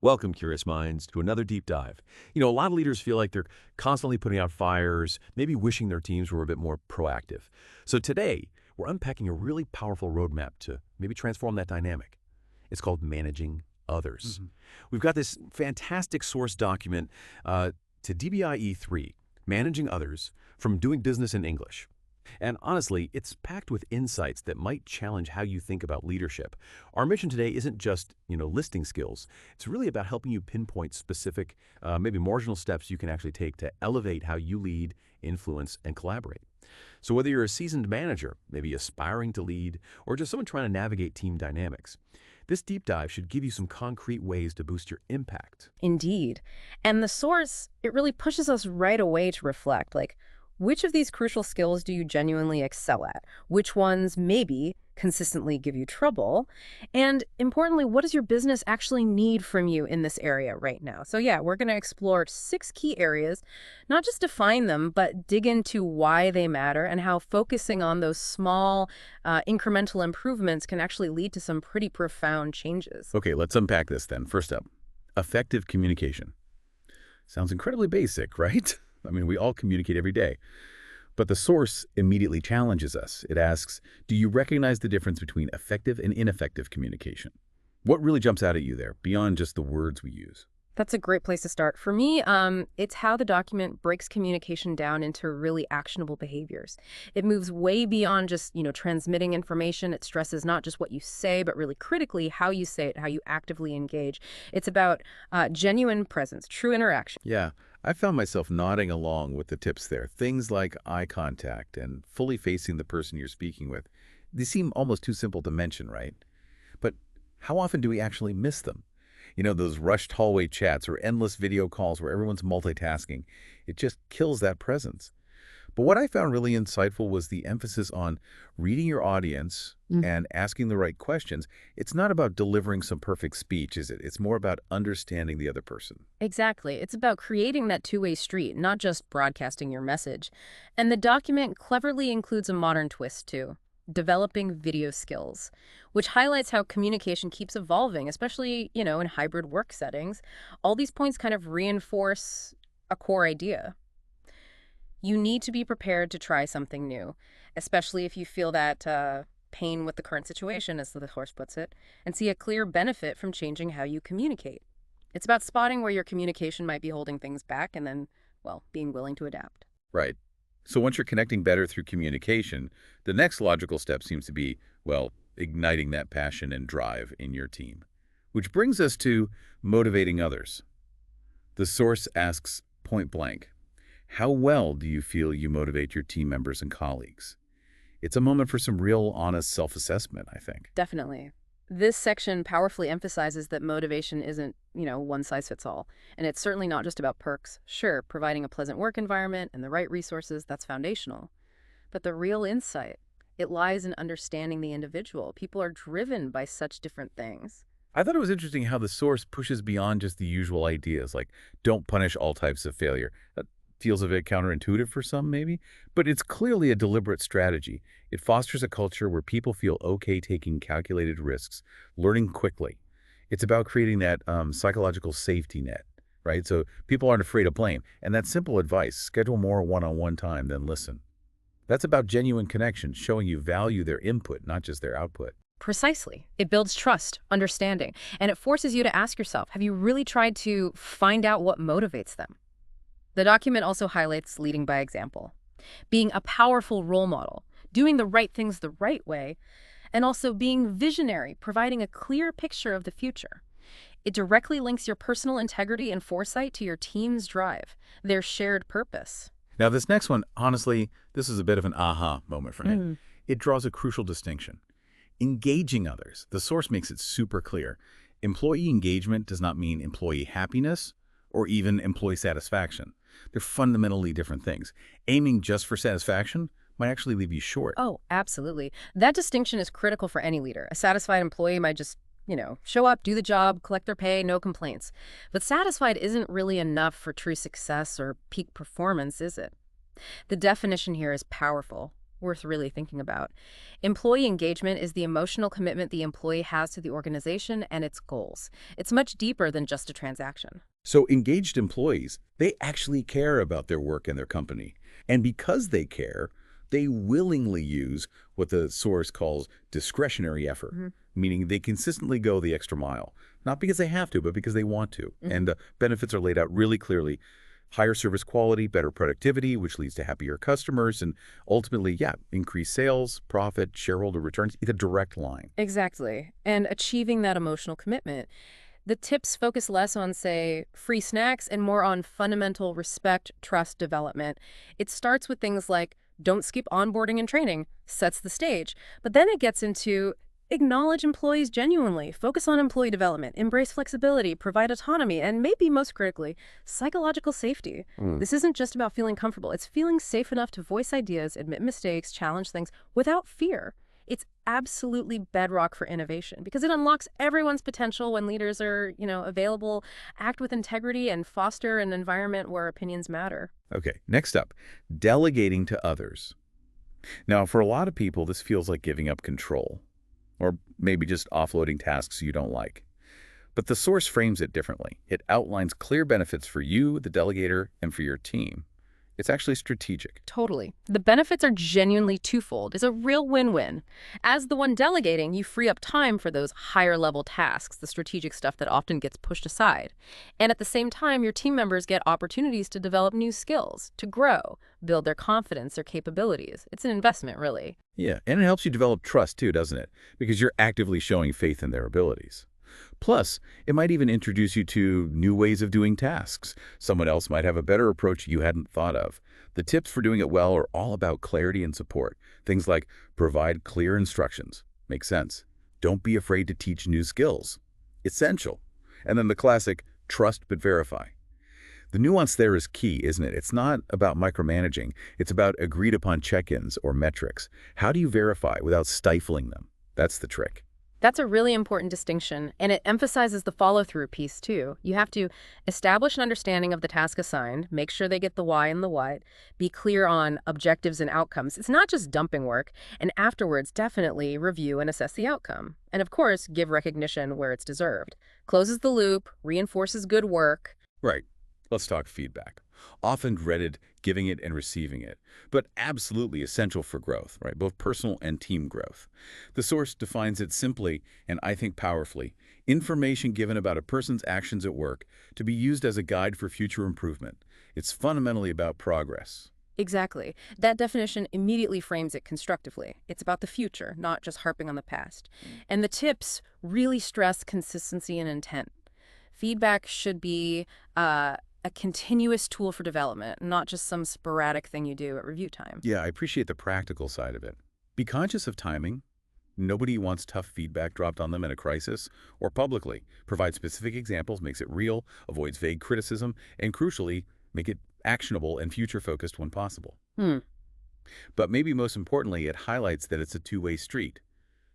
Welcome, Curious Minds, to another deep dive. A lot of leaders feel like they're constantly putting out fires, maybe wishing their teams were a bit more proactive. So today, we're unpacking a really powerful roadmap to maybe transform that dynamic. It's called Managing Others. Mhm. We've got this fantastic source document to DBIE3, Managing Others, from Doing Business in English. And honestly, it's packed with insights that might challenge how you think about leadership. Our mission today isn't just, listing skills. It's really about helping you pinpoint specific, maybe marginal steps you can actually take to elevate how you lead, influence, and collaborate. So whether you're a seasoned manager, maybe aspiring to lead, or just someone trying to navigate team dynamics, this deep dive should give you some concrete ways to boost your impact. Indeed. And the source, it really pushes us right away to reflect, like, which of these crucial skills do you genuinely excel at? Which ones maybe consistently give you trouble? And importantly, what does your business actually need from you in this area right now? So yeah, we're going to explore 6 key areas, not just define them, but dig into why they matter and how focusing on those small, incremental improvements can actually lead to some pretty profound changes. Okay, let's unpack this then. First up, effective communication. Sounds incredibly basic, right? I mean, we all communicate every day. But the source immediately challenges us. It asks, do you recognize the difference between effective and ineffective communication? What really jumps out at you there, beyond just the words we use? That's a great place to start. For me, it's how the document breaks communication down into really actionable behaviors. It moves way beyond just, transmitting information. It stresses not just what you say, but really critically how you say it, how you actively engage. It's about genuine presence, true interaction. Yeah, I found myself nodding along with the tips there. Things like eye contact and fully facing the person you're speaking with. They seem almost too simple to mention, right? But how often do we actually miss them? Those rushed hallway chats or endless video calls where everyone's multitasking. It just kills that presence. But what I found really insightful was the emphasis on reading your audience and asking the right questions. It's not about delivering some perfect speech, is it? It's more about understanding the other person. Exactly. It's about creating that two-way street, not just broadcasting your message. And the document cleverly includes a modern twist, too. Developing video skills, which highlights how communication keeps evolving, especially, in hybrid work settings. All these points kind of reinforce a core idea. You need to be prepared to try something new, especially if you feel that pain with the current situation, as the horse puts it, and see a clear benefit from changing how you communicate. It's about spotting where your communication might be holding things back and then, well, being willing to adapt. Right. So once you're connecting better through communication, the next logical step seems to be, well, igniting that passion and drive in your team. Which brings us to motivating others. The source asks point blank, how well do you feel you motivate your team members and colleagues? It's a moment for some real honest self-assessment, I think. Definitely. This section powerfully emphasizes that motivation isn't, one size fits all. And it's certainly not just about perks. Sure, providing a pleasant work environment and the right resources, that's foundational. But the real insight, it lies in understanding the individual. People are driven by such different things. I thought it was interesting how the source pushes beyond just the usual ideas, like don't punish all types of failure. That feels a bit counterintuitive for some, maybe, but it's clearly a deliberate strategy. It fosters a culture where people feel okay taking calculated risks, learning quickly. It's about creating that psychological safety net, right? So people aren't afraid of blame. And that simple advice, schedule more one-on-one time than listen. That's about genuine connection, showing you value their input, not just their output. Precisely. It builds trust, understanding, and it forces you to ask yourself, have you really tried to find out what motivates them? The document also highlights leading by example, being a powerful role model, doing the right things the right way, and also being visionary, providing a clear picture of the future. It directly links your personal integrity and foresight to your team's drive, their shared purpose. Now, this next one, honestly, this is a bit of an aha moment for me. It draws a crucial distinction. Engaging others. The source makes it super clear. Employee engagement does not mean employee happiness or even employee satisfaction. They're fundamentally different things. Aiming just for satisfaction might actually leave you short. Oh, absolutely. That distinction is critical for any leader. A satisfied employee might just, show up, do the job, collect their pay, no complaints. But satisfied isn't really enough for true success or peak performance, is it? The definition here is powerful. worth really thinking about. Employee engagement is the emotional commitment the employee has to the organization and its goals. It's much deeper than just a transaction. So engaged employees, they actually care about their work and their company. And because they care, they willingly use what the source calls discretionary effort, meaning they consistently go the extra mile, not because they have to, but because they want to. And the benefits are laid out really clearly. Higher service quality, better productivity, which leads to happier customers, and ultimately, yeah, increased sales, profit, shareholder returns. It's a direct line. Exactly. And achieving that emotional commitment. The tips focus less on, say, free snacks and more on fundamental respect, trust development. It starts with things like don't skip onboarding and training, sets the stage. But then it gets into acknowledge employees genuinely, focus on employee development, embrace flexibility, provide autonomy, and maybe most critically, psychological safety. This isn't just about feeling comfortable. It's feeling safe enough to voice ideas, admit mistakes, challenge things without fear. It's absolutely bedrock for innovation because it unlocks everyone's potential when leaders are, available, act with integrity, and foster an environment where opinions matter. Okay, next up, delegating to others. Now, for a lot of people, this feels like giving up control, or maybe just offloading tasks you don't like. But the source frames it differently. It outlines clear benefits for you, the delegator, and for your team. It's actually strategic. Totally. The benefits are genuinely twofold. It's a real win-win. As the one delegating, you free up time for those higher-level tasks, the strategic stuff that often gets pushed aside. And at the same time, your team members get opportunities to develop new skills, to grow, build their confidence, their capabilities. It's an investment, really. Yeah, and it helps you develop trust too, doesn't it? Because you're actively showing faith in their abilities. Plus, it might even introduce you to new ways of doing tasks. Someone else might have a better approach you hadn't thought of. The tips for doing it well are all about clarity and support. Things like provide clear instructions. Makes sense. Don't be afraid to teach new skills. Essential. And then the classic, trust but verify. The nuance there is key, isn't it? It's not about micromanaging. It's about agreed-upon check-ins or metrics. How do you verify without stifling them? That's the trick. That's a really important distinction, and it emphasizes the follow-through piece, too. You have to establish an understanding of the task assigned, make sure they get the why and the what, be clear on objectives and outcomes. It's not just dumping work, and afterwards, definitely review and assess the outcome. And of course, give recognition where it's deserved. Closes the loop, reinforces good work. Right. Let's talk feedback. Often dreaded giving it and receiving it, but absolutely essential for growth, right? Both personal and team growth. The source defines it simply, and I think powerfully, information given about a person's actions at work to be used as a guide for future improvement. It's fundamentally about progress. Exactly. That definition immediately frames it constructively. It's about the future, not just harping on the past. And the tips really stress consistency and intent. Feedback should be a continuous tool for development, not just some sporadic thing you do at review time. Yeah, I appreciate the practical side of it. Be conscious of timing. Nobody wants tough feedback dropped on them in a crisis or publicly. Provide specific examples, makes it real, avoids vague criticism, and crucially, make it actionable and future-focused when possible. But maybe most importantly, it highlights that it's a two-way street.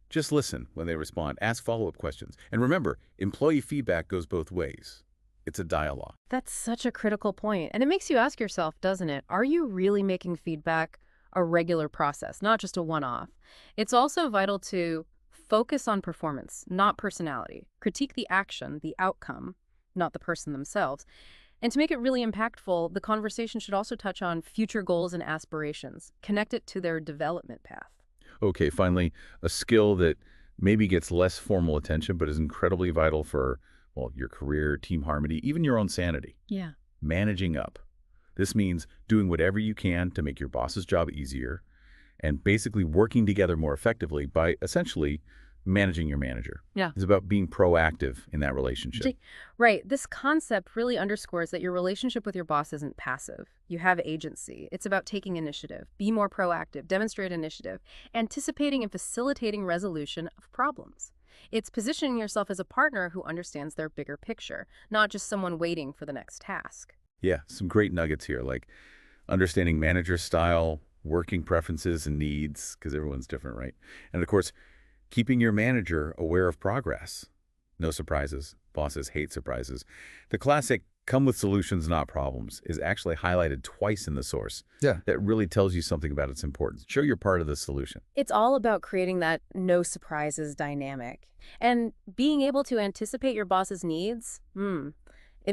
Just listen when they respond, ask follow-up questions. And remember, employee feedback goes both ways. It's a dialogue. That's such a critical point. And it makes you ask yourself, doesn't it? Are you really making feedback a regular process, not just a one-off? It's also vital to focus on performance, not personality. Critique the action, the outcome, not the person themselves. And to make it really impactful, the conversation should also touch on future goals and aspirations. Connect it to their development path. Okay, finally, a skill that maybe gets less formal attention but is incredibly vital for your career, team harmony, even your own sanity. Yeah. Managing up. This means doing whatever you can to make your boss's job easier and basically working together more effectively by essentially managing your manager. Yeah. It's about being proactive in that relationship. Right. This concept really underscores that your relationship with your boss isn't passive. You have agency. It's about taking initiative, be more proactive, demonstrate initiative, anticipating and facilitating resolution of problems. It's positioning yourself as a partner who understands their bigger picture, not just someone waiting for the next task. Yeah, some great nuggets here, like understanding manager style, working preferences and needs, because everyone's different, right? And of course, keeping your manager aware of progress. No surprises. Bosses hate surprises. The classic "Come with solutions, not problems," is actually highlighted twice in the source. Yeah. That really tells you something about its importance. Show you're part of the solution. It's all about creating that no surprises dynamic. And being able to anticipate your boss's needs, it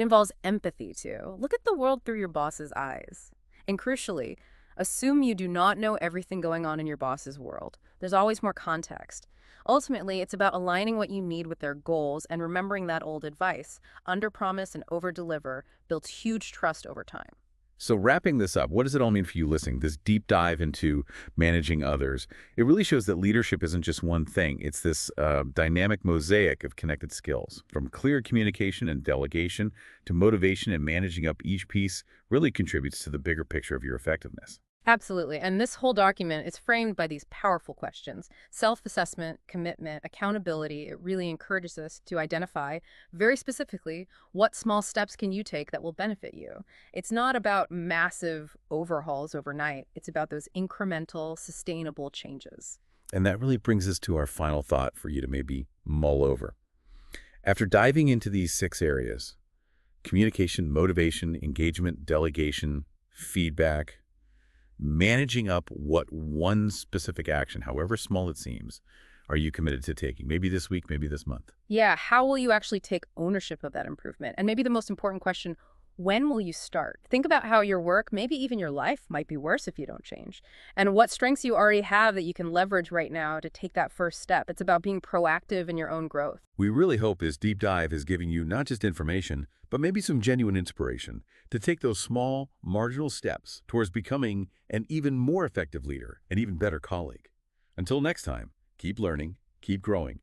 involves empathy too. Look at the world through your boss's eyes. And crucially, assume you do not know everything going on in your boss's world. There's always more context. Ultimately, it's about aligning what you need with their goals and remembering that old advice. Underpromise and overdeliver builds huge trust over time. So wrapping this up, what does it all mean for you listening? This deep dive into managing others. It really shows that leadership isn't just one thing. It's this dynamic mosaic of connected skills. From clear communication and delegation to motivation and managing up each piece really contributes to the bigger picture of your effectiveness. Absolutely. And this whole document is framed by these powerful questions. Self-assessment, commitment, accountability. It really encourages us to identify very specifically what small steps can you take that will benefit you. It's not about massive overhauls overnight. It's about those incremental, sustainable changes. And that really brings us to our final thought for you to maybe mull over. After diving into these 6 areas, communication, motivation, engagement, delegation, feedback, managing up what one specific action, however small it seems, are you committed to taking? Maybe this week, maybe this month. Yeah, how will you actually take ownership of that improvement? And maybe the most important question, when will you start? Think about how your work, maybe even your life, might be worse if you don't change. And what strengths you already have that you can leverage right now to take that first step. It's about being proactive in your own growth. We really hope this deep dive is giving you not just information, but maybe some genuine inspiration to take those small, marginal steps towards becoming an even more effective leader, an even better colleague. Until next time, keep learning, keep growing,